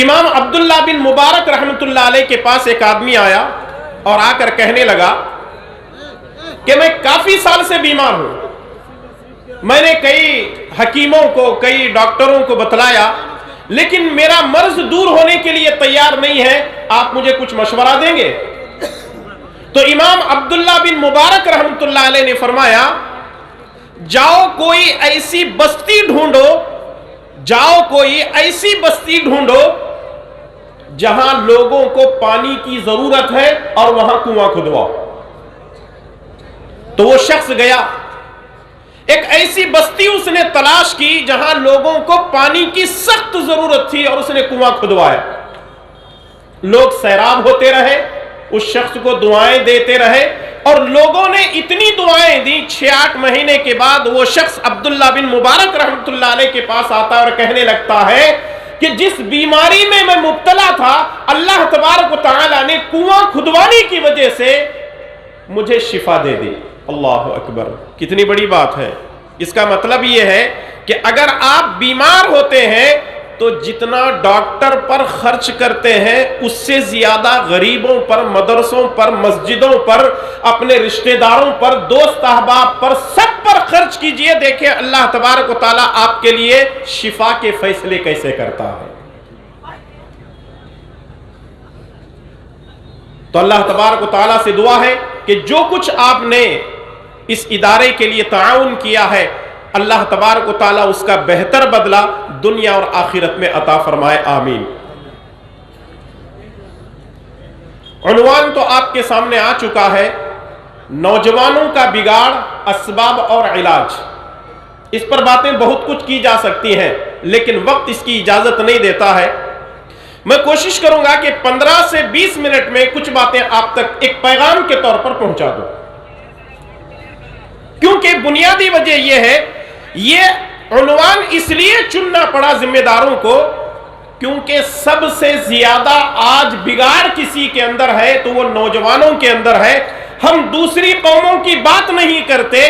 امام عبداللہ بن مبارک رحمۃ اللہ علیہ کے پاس ایک آدمی آیا اور آ کر کہنے لگا کہ میں کافی سال سے بیمار ہوں، میں نے کئی حکیموں کو، کئی ڈاکٹروں کو بتلایا، لیکن میرا مرض دور ہونے کے لیے تیار نہیں ہے، آپ مجھے کچھ مشورہ دیں گے؟ تو امام عبداللہ بن مبارک رحمۃ اللہ علیہ نے فرمایا، جاؤ کوئی ایسی بستی ڈھونڈو، جاؤ کوئی ایسی بستی ڈھونڈو جہاں لوگوں کو پانی کی ضرورت ہے اور وہاں کنواں کھدواؤ۔ تو وہ شخص گیا، ایک ایسی بستی اس نے تلاش کی جہاں لوگوں کو پانی کی سخت ضرورت تھی اور اس نے کنواں کھدوایا۔ لوگ سیراب ہوتے رہے، اس شخص کو دعائیں دیتے رہے، اور لوگوں نے اتنی دعائیں دی، 6-8 مہینے کے بعد وہ شخص عبداللہ بن مبارک رحمۃ اللہ علیہ کے پاس آتا اور کہنے لگتا ہے کہ جس بیماری میں میں مبتلا تھا، اللہ تبارک و تعالی نے کنواں کھدوانے کی وجہ سے مجھے شفا دے دی۔ اللہ اکبر، کتنی بڑی بات ہے۔ اس کا مطلب یہ ہے کہ اگر آپ بیمار ہوتے ہیں تو جتنا ڈاکٹر پر خرچ کرتے ہیں اس سے زیادہ غریبوں پر، مدرسوں پر، مسجدوں پر، اپنے رشتہ داروں پر، دوست احباب پر، سب پر خرچ کیجئے، دیکھیں اللہ تبارک و تعالیٰ آپ کے لیے شفا کے فیصلے کیسے کرتا ہے۔ تو اللہ تبارک و تعالیٰ سے دعا ہے کہ جو کچھ آپ نے اس ادارے کے لیے تعاون کیا ہے، اللہ تبارک و تعالیٰ اس کا بہتر بدلہ دنیا اور آخرت میں عطا فرمائے، آمین۔ عنوان تو آپ کے سامنے آ چکا ہے، نوجوانوں کا بگاڑ، اسباب اور علاج۔ اس پر باتیں بہت کچھ کی جا سکتی ہیں، لیکن وقت اس کی اجازت نہیں دیتا ہے۔ میں کوشش کروں گا کہ 15 سے 20 منٹ میں کچھ باتیں آپ تک ایک پیغام کے طور پر پہنچا دوں، کیونکہ بنیادی وجہ یہ ہے، یہ عنوان اس لیے چننا پڑا ذمہ داروں کو کیونکہ سب سے زیادہ آج بگاڑ کسی کے اندر ہے تو وہ نوجوانوں کے اندر ہے۔ ہم دوسری قوموں کی بات نہیں کرتے،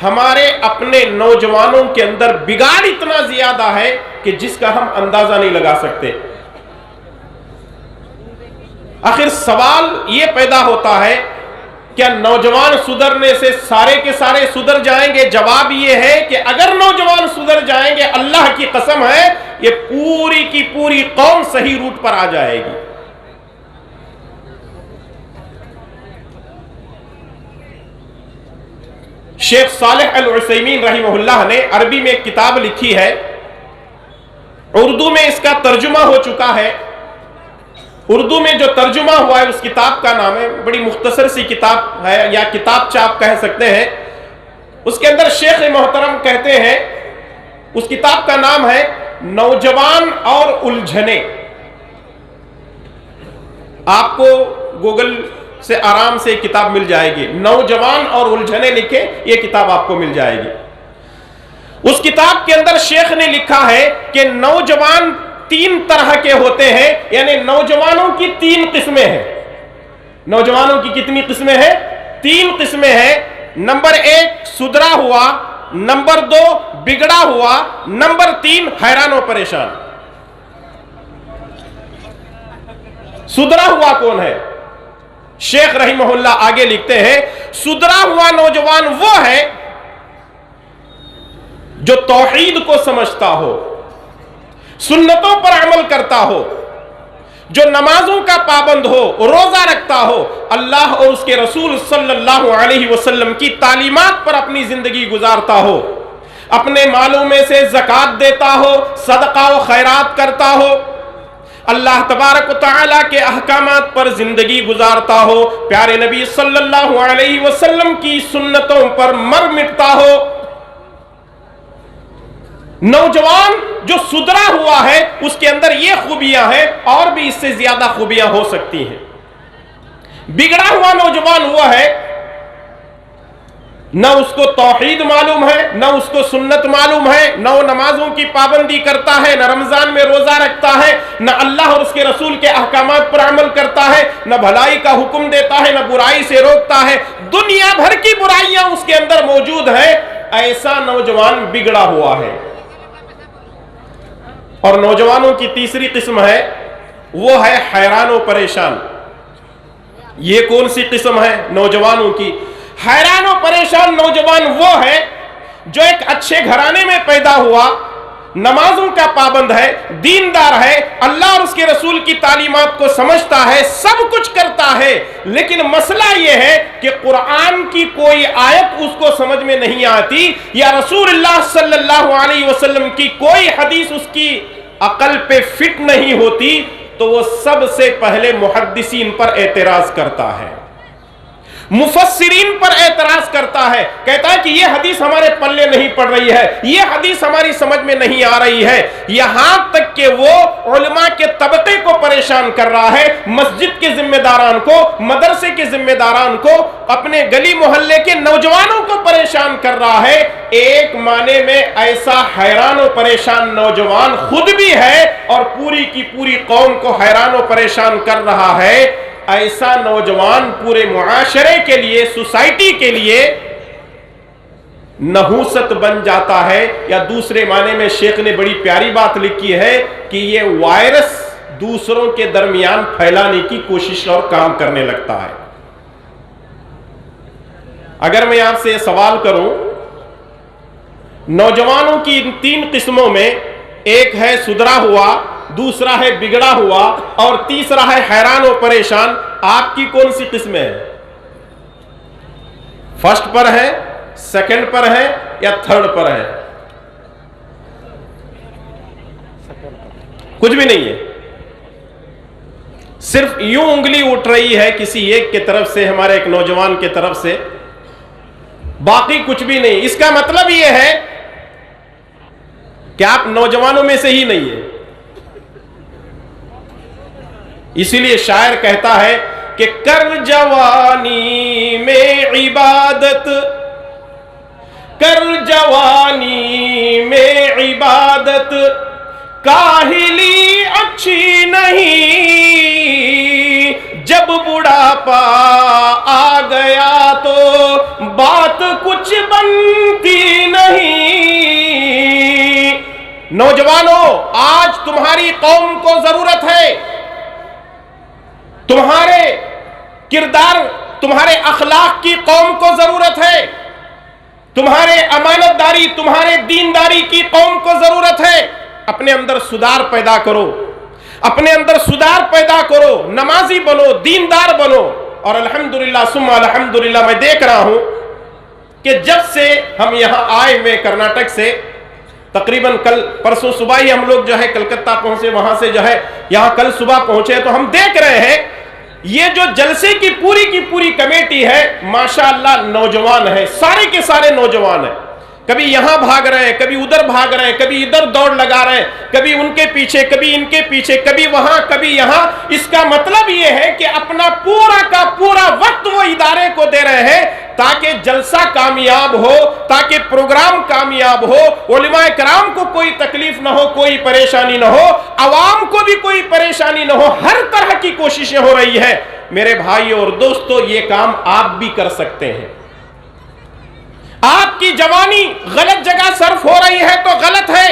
ہمارے اپنے نوجوانوں کے اندر بگاڑ اتنا زیادہ ہے کہ جس کا ہم اندازہ نہیں لگا سکتے۔ آخر سوال یہ پیدا ہوتا ہے، کیا نوجوان سدھرنے سے سارے کے سارے سدھر جائیں گے؟ جواب یہ ہے کہ اگر نوجوان سدھر جائیں گے، اللہ کی قسم ہے یہ پوری کی پوری قوم صحیح روٹ پر آ جائے گی۔ شیخ صالح العثیمین رحمہ اللہ نے عربی میں ایک کتاب لکھی ہے، اردو میں اس کا ترجمہ ہو چکا ہے۔ اردو میں جو ترجمہ ہوا ہے اس کتاب کا نام ہے، بڑی مختصر سی کتاب ہے یا کتابچہ آپ کہہ سکتے ہیں۔ اس کے اندر شیخ محترم کہتے ہیں، اس کتاب کا نام ہے نوجوان اور الجھنے۔ آپ کو گوگل سے آرام سے کتاب مل جائے گی، نوجوان اور الجھنے لکھے، یہ کتاب آپ کو مل جائے گی۔ اس کتاب کے اندر شیخ نے لکھا ہے کہ نوجوان 3 طرح کے ہوتے ہیں، یعنی نوجوانوں کی 3 قسمیں ہیں۔ نوجوانوں کی کتنی قسمیں ہیں؟ 3 قسمیں ہیں۔ نمبر 1 سدھرا ہوا، نمبر 2 بگڑا ہوا، نمبر 3 حیران و پریشان۔ سدھرا ہوا کون ہے؟ شیخ رحمہ اللہ آگے لکھتے ہیں، سدھرا ہوا نوجوان وہ ہے جو توحید کو سمجھتا ہو، سنتوں پر عمل کرتا ہو، جو نمازوں کا پابند ہو، روزہ رکھتا ہو، اللہ اور اس کے رسول صلی اللہ علیہ وسلم کی تعلیمات پر اپنی زندگی گزارتا ہو، اپنے مالوں میں سے زکوٰۃ دیتا ہو، صدقہ و خیرات کرتا ہو، اللہ تبارک و تعالیٰ کے احکامات پر زندگی گزارتا ہو، پیارے نبی صلی اللہ علیہ وسلم کی سنتوں پر مر مٹتا ہو۔ نوجوان جو سدھرا ہوا ہے اس کے اندر یہ خوبیاں ہیں، اور بھی اس سے زیادہ خوبیاں ہو سکتی ہیں۔ بگڑا ہوا نوجوان ہوا ہے، نہ اس کو توحید معلوم ہے، نہ اس کو سنت معلوم ہے، نہ وہ نمازوں کی پابندی کرتا ہے، نہ رمضان میں روزہ رکھتا ہے، نہ اللہ اور اس کے رسول کے احکامات پر عمل کرتا ہے، نہ بھلائی کا حکم دیتا ہے، نہ برائی سے روکتا ہے، دنیا بھر کی برائیاں اس کے اندر موجود ہے۔ ایسا نوجوان بگڑا ہوا ہے۔ اور نوجوانوں کی تیسری قسم ہے وہ ہے حیران و پریشان. یہ کون سی قسم ہے نوجوانوں کی؟ حیران و پریشان نوجوان وہ ہے جو ایک اچھے گھرانے میں پیدا ہوا، نمازوں کا پابند ہے، دیندار ہے، اللہ اور اس کے رسول کی تعلیمات کو سمجھتا ہے، سب کچھ کرتا ہے، لیکن مسئلہ یہ ہے کہ قرآن کی کوئی آیت اس کو سمجھ میں نہیں آتی، یا رسول اللہ صلی اللہ علیہ وسلم کی کوئی حدیث اس کی عقل پہ فٹ نہیں ہوتی، تو وہ سب سے پہلے محدثین پر اعتراض کرتا ہے، مفسرین پر اعتراض کرتا ہے، کہتا ہے کہ یہ حدیث ہمارے پلے نہیں پڑ رہی ہے، یہ حدیث ہماری سمجھ میں نہیں آ رہی ہے، یہاں تک کہ وہ علماء کے طبقے کو پریشان کر رہا ہے، مسجد کے ذمہ داران کو، مدرسے کے ذمہ داران کو، اپنے گلی محلے کے نوجوانوں کو پریشان کر رہا ہے. ایک معنی میں ایسا حیران و پریشان نوجوان خود بھی ہے اور پوری کی پوری قوم کو حیران و پریشان کر رہا ہے. ایسا نوجوان پورے معاشرے کے لیے، سوسائٹی کے لیے نحوست بن جاتا ہے، یا دوسرے معنی میں شیخ نے بڑی پیاری بات لکھی ہے کہ یہ وائرس دوسروں کے درمیان پھیلانے کی کوشش اور کام کرنے لگتا ہے. اگر میں آپ سے یہ سوال کروں، نوجوانوں کی ان 3 قسموں میں ایک ہے سدھرا ہوا، دوسرا ہے بگڑا ہوا، اور تیسرا ہے حیران و پریشان، آپ کی کون سی قسم ہے؟ فرسٹ پر ہے، سیکنڈ پر ہے، یا تھرڈ پر ہے؟ کچھ بھی نہیں ہے، صرف یوں انگلی اٹھ رہی ہے کسی ایک کی طرف سے، ہمارے ایک نوجوان کی طرف سے، باقی کچھ بھی نہیں. اس کا مطلب یہ ہے کہ آپ نوجوانوں میں سے ہی نہیں ہیں. اسی لیے شاعر کہتا ہے کہ کر جوانی میں عبادت، کر جوانی میں عبادت، کاہلی اچھی نہیں، جب بڑھاپا آ گیا تو بات کچھ بنتی نہیں. نوجوانوں، آج تمہاری قوم کو ضرورت ہے، تمہارے کردار، تمہارے اخلاق کی قوم کو ضرورت ہے، تمہارے امانت داری، تمہارے دینداری کی قوم کو ضرورت ہے. اپنے اندر سدھار پیدا کرو، اپنے اندر سدھار پیدا کرو، نمازی بنو، دیندار بنو. اور الحمدللہ ثم الحمدللہ میں دیکھ رہا ہوں کہ جب سے ہم یہاں آئے ہوئے کرناٹک سے، تقریباً کل پرسوں صبح ہی ہم لوگ جو ہے کلکتہ پہنچے، وہاں سے جو ہے یہاں کل صبح پہنچے، تو ہم دیکھ رہے ہیں یہ جو جلسے کی پوری کمیٹی ہے، ماشاءاللہ نوجوان ہے، سارے کے سارے نوجوان ہیں. کبھی یہاں بھاگ رہے ہیں، کبھی ادھر بھاگ رہے ہیں، کبھی ادھر دوڑ لگا رہے ہیں، کبھی ان کے پیچھے، کبھی ان کے پیچھے، کبھی وہاں کبھی یہاں. اس کا مطلب یہ ہے کہ اپنا پورا کا پورا وقت وہ ادارے کو دے رہے ہیں تاکہ جلسہ کامیاب ہو، تاکہ پروگرام کامیاب ہو، علماء کرام کو کوئی تکلیف نہ ہو، کوئی پریشانی نہ ہو، عوام کو بھی کوئی پریشانی نہ ہو. ہر طرح کی کوششیں ہو رہی ہے. میرے بھائیو اور دوستو، یہ کام آپ بھی کر سکتے ہیں. آپ کی جوانی غلط جگہ صرف ہو رہی ہے تو غلط ہے.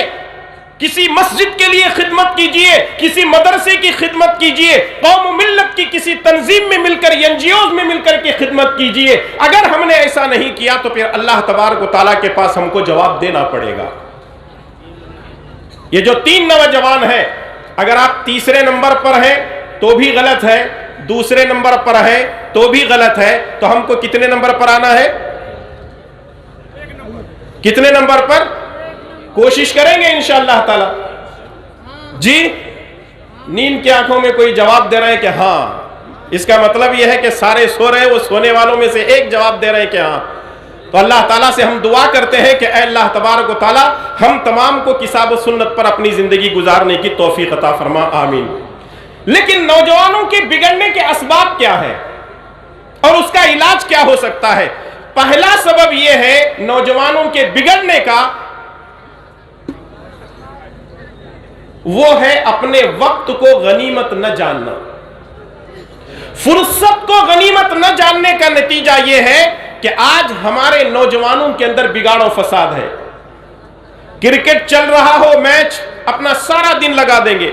کسی مسجد کے لیے خدمت کیجئے، کسی مدرسے کی خدمت کیجئے، قوم و ملت کی کسی تنظیم میں مل کر، NGOs میں مل کر کے خدمت کیجئے. اگر ہم نے ایسا نہیں کیا تو پھر اللہ تبارک و تعالیٰ کے پاس ہم کو جواب دینا پڑے گا. یہ جو 3 نوجوان ہیں، اگر آپ تیسرے نمبر پر ہیں تو بھی غلط ہے، دوسرے نمبر پر ہے تو بھی غلط ہے، تو ہم کو کتنے نمبر پر آنا ہے؟ کتنے نمبر پر؟ کوشش کریں گے انشاءاللہ تعالی. جی، نیند کی آنکھوں میں کوئی جواب دے رہے ہیں کہ ہاں. اس کا مطلب یہ ہے کہ سارے سو رہے ہیں، وہ سونے والوں میں سے ایک جواب دے رہے ہیں کہ ہاں. تو اللہ تعالیٰ سے ہم دعا کرتے ہیں کہ اے اللہ تبارک و تعالیٰ ہم تمام کو کتاب و سنت پر اپنی زندگی گزارنے کی توفیق عطا فرما، آمین. لیکن نوجوانوں کے بگڑنے کے اسباب کیا ہے اور اس کا علاج کیا ہو سکتا ہے؟ پہلا سبب یہ ہے نوجوانوں کے بگڑنے کا، وہ ہے اپنے وقت کو غنیمت نہ جاننا. فرصت کو غنیمت نہ جاننے کا نتیجہ یہ ہے کہ آج ہمارے نوجوانوں کے اندر بگاڑ و فساد ہے. کرکٹ چل رہا ہو، میچ، اپنا سارا دن لگا دیں گے.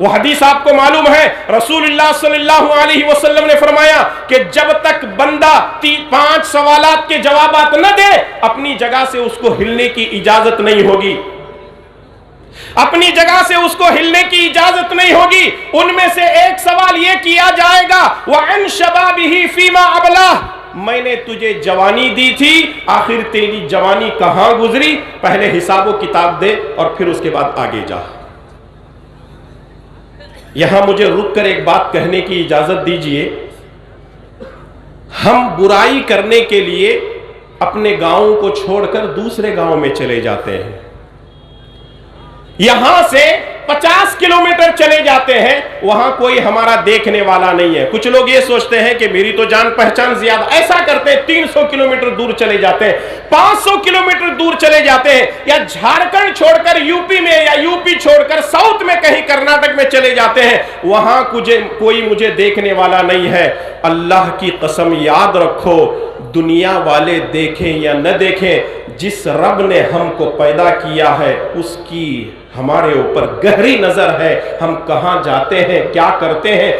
وہ حدیث آپ کو معلوم ہے، رسول اللہ صلی اللہ علیہ وسلم نے فرمایا کہ جب تک بندہ 5 سوالات کے جوابات نہ دے اپنی جگہ سے اس کو ہلنے کی اجازت نہیں ہوگی، اپنی جگہ سے اس کو ہلنے کی اجازت نہیں ہوگی۔ ان میں سے ایک سوال یہ کیا جائے گا وَعَنْ شَبَابِهِ فِيمَا أَبْلَاهُ، میں نے تجھے جوانی دی تھی، آخر تیری جوانی کہاں گزری؟ پہلے حساب و کتاب دے اور پھر اس کے بعد آگے جا۔ یہاں مجھے رک کر ایک بات کہنے کی اجازت دیجئے، ہم برائی کرنے کے لیے اپنے گاؤں کو چھوڑ کر دوسرے گاؤں میں چلے جاتے ہیں، یہاں سے 50 کلومیٹر چلے جاتے ہیں، وہاں کوئی ہمارا دیکھنے والا نہیں ہے۔ کچھ لوگ یہ سوچتے ہیں کہ میری تو جان پہچان زیادہ، ایسا کرتے ہیں 300 کلومیٹر دور چلے جاتے ہیں، 500 کلومیٹر دور چلے جاتے ہیں، یا جھارکھنڈ چھوڑ کر یوپی میں، یا یوپی چھوڑ کر ساؤتھ میں کہیں کرناٹک میں چلے جاتے ہیں، وہاں کوئی مجھے دیکھنے والا نہیں ہے۔ اللہ کی قسم یاد رکھو، دنیا والے دیکھیں یا نہ دیکھیں، جس رب نے ہم کو پیدا کیا ہے اس کی ہمارے اوپر گہری نظر ہے۔ ہم کہاں جاتے ہیں، کیا کرتے ہیں،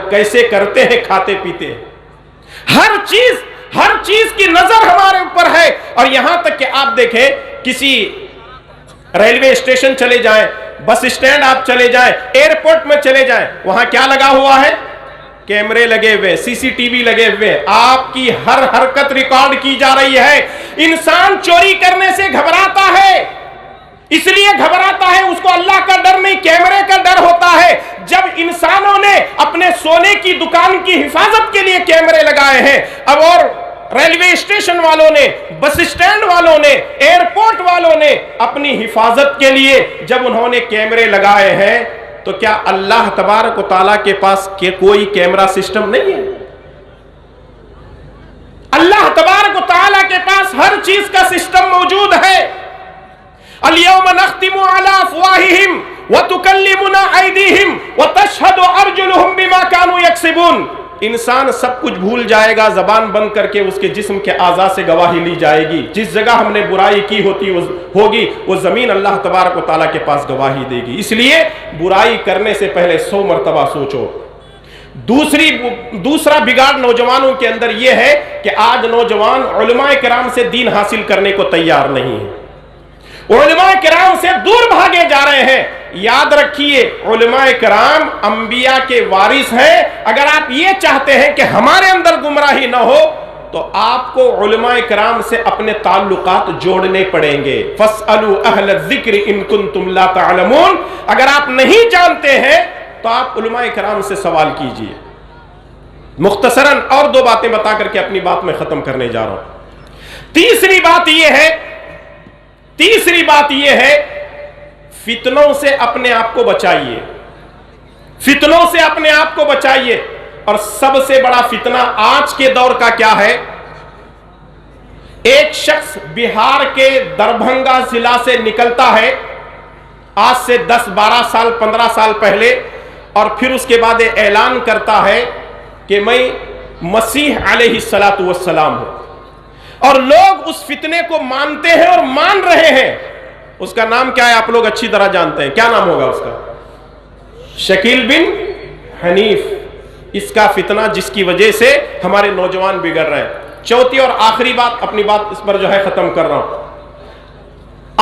کیسے کرتے ہیں، کھاتے پیتے ہیں، ہر چیز کی نظر ہمارے اوپر ہے۔ اور یہاں تک کہ آپ دیکھیں، کسی ریلوے اسٹیشن چلے جائیں، بس اسٹینڈ آپ چلے جائیں، ایئرپورٹ میں چلے جائیں، وہاں کیا لگا ہوا ہے؟ کیمرے لگے ہوئے، سی سی ٹی وی لگے ہوئے، آپ کی ہر حرکت ریکارڈ کی جا رہی ہے۔ انسان چوری کرنے سے گھبراتا ہے، اس لیے گھبراتا ہے، اس کو اللہ کا ڈر نہیں، کیمرے کا ڈر ہوتا ہے۔ جب انسانوں نے اپنے سونے کی دکان کی حفاظت کے لیے کیمرے لگائے ہیں، اب اور ریلوے اسٹیشن والوں نے، بس اسٹینڈ والوں نے، ایئرپورٹ والوں نے اپنی حفاظت کے لیے جب انہوں نے کیمرے لگائے ہیں، تو کیا اللہ تبارک و تعالیٰ کے پاس کوئی کیمرہ سسٹم نہیں ہے؟ اللہ تبارک و تعالیٰ کے پاس ہر چیز کا سسٹم موجود ہے۔ اليوم نختم على افواههم وتكلمنا ايديهم وتشهد ارجلهم بما كانوا يكسبون۔ انسان سب کچھ بھول جائے گا، زبان بند کر کے اس کے جسم کے اعضاء سے گواہی لی جائے گی۔ جس جگہ ہم نے برائی کی ہوگی وہ زمین اللہ تبارک و تعالیٰ کے پاس گواہی دے گی۔ اس لیے برائی کرنے سے پہلے 100 مرتبہ سوچو۔ دوسرا بگاڑ نوجوانوں کے اندر یہ ہے کہ آج نوجوان علماء کرام سے دین حاصل کرنے کو تیار نہیں ہے، علماء کرام سے دور بھاگے جا رہے ہیں۔ یاد رکھیے، علماء کرام انبیاء کے وارث ہیں۔ اگر آپ یہ چاہتے ہیں کہ ہمارے اندر گمراہی نہ ہو تو آپ کو علماء کرام سے اپنے تعلقات جوڑنے پڑیں گے۔ فَاسْأَلُوا أَهْلَ الذِّكْرِ إِن كُنتُمْ لَا تَعْلَمُونَ۔ اگر آپ نہیں جانتے ہیں تو آپ علماء کرام سے سوال کیجئے۔ مختصراً اور 2 باتیں بتا کر کے اپنی بات میں ختم کرنے جا رہا ہوں۔ تیسری بات یہ ہے فتنوں سے اپنے آپ کو بچائیے، فتنوں سے اپنے آپ کو بچائیے۔ اور سب سے بڑا فتنہ آج کے دور کا کیا ہے؟ ایک شخص بہار کے دربھنگا ضلع سے نکلتا ہے آج سے 10 12 سال 15 سال پہلے، اور پھر اس کے بعد اعلان کرتا ہے کہ میں مسیح علیہ السلام ہوں، اور لوگ اس فتنے کو مانتے ہیں اور مان رہے ہیں۔ اس کا نام کیا ہے؟ آپ لوگ اچھی طرح جانتے ہیں، کیا نام ہوگا اس کا؟ شکیل بن حنیف۔ اس کا فتنہ جس کی وجہ سے ہمارے نوجوان بگڑ رہے ہیں۔ چوتھی اور آخری بات، اپنی بات اس پر جو ہے ختم کر رہا ہوں۔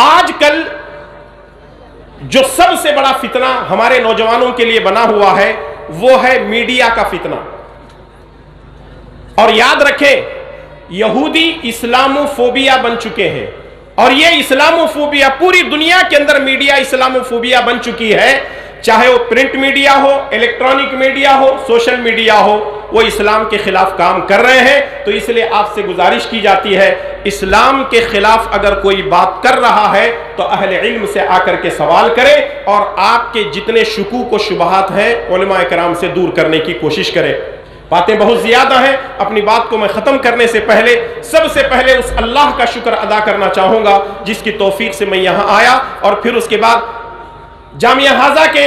آج کل جو سب سے بڑا فتنہ ہمارے نوجوانوں کے لیے بنا ہوا ہے وہ ہے میڈیا کا فتنہ۔ اور یاد رکھیں، یہودی اسلاموفوبیا بن چکے ہیں، اور یہ اسلاموفوبیا پوری دنیا کے اندر میڈیا اسلاموفوبیا بن چکی ہے، چاہے وہ پرنٹ میڈیا ہو، الیکٹرانک میڈیا ہو، سوشل میڈیا ہو، وہ اسلام کے خلاف کام کر رہے ہیں۔ تو اس لیے آپ سے گزارش کی جاتی ہے، اسلام کے خلاف اگر کوئی بات کر رہا ہے تو اہل علم سے آ کر کے سوال کرے، اور آپ کے جتنے شکوک و شبہات ہیں علماء کرام سے دور کرنے کی کوشش کرے۔ باتیں بہت زیادہ ہیں، اپنی بات کو میں ختم کرنے سے پہلے سب سے پہلے اس اللہ کا شکر ادا کرنا چاہوں گا جس کی توفیق سے میں یہاں آیا، اور پھر اس کے بعد جامعہ ہاذا کے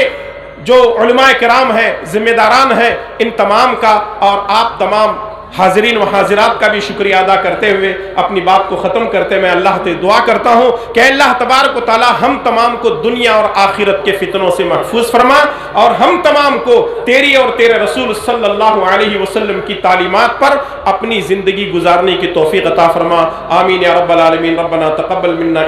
جو علماء کرام ہیں، ذمہ داران ہیں، ان تمام کا اور آپ تمام حاضرین و حاضرات کا بھی شکریہ ادا کرتے ہوئے اپنی بات کو ختم کرتے میں اللہ سے دعا کرتا ہوں کہ اللہ تبارک و تعالی ہم تمام کو دنیا اور آخرت کے فتنوں سے محفوظ فرما، اور ہم تمام کو تیری اور تیرے رسول صلی اللہ علیہ وسلم کی تعلیمات پر اپنی زندگی گزارنے کی توفیق عطا فرما۔ آمین یا رب العالمین۔ ربنا تقبل منا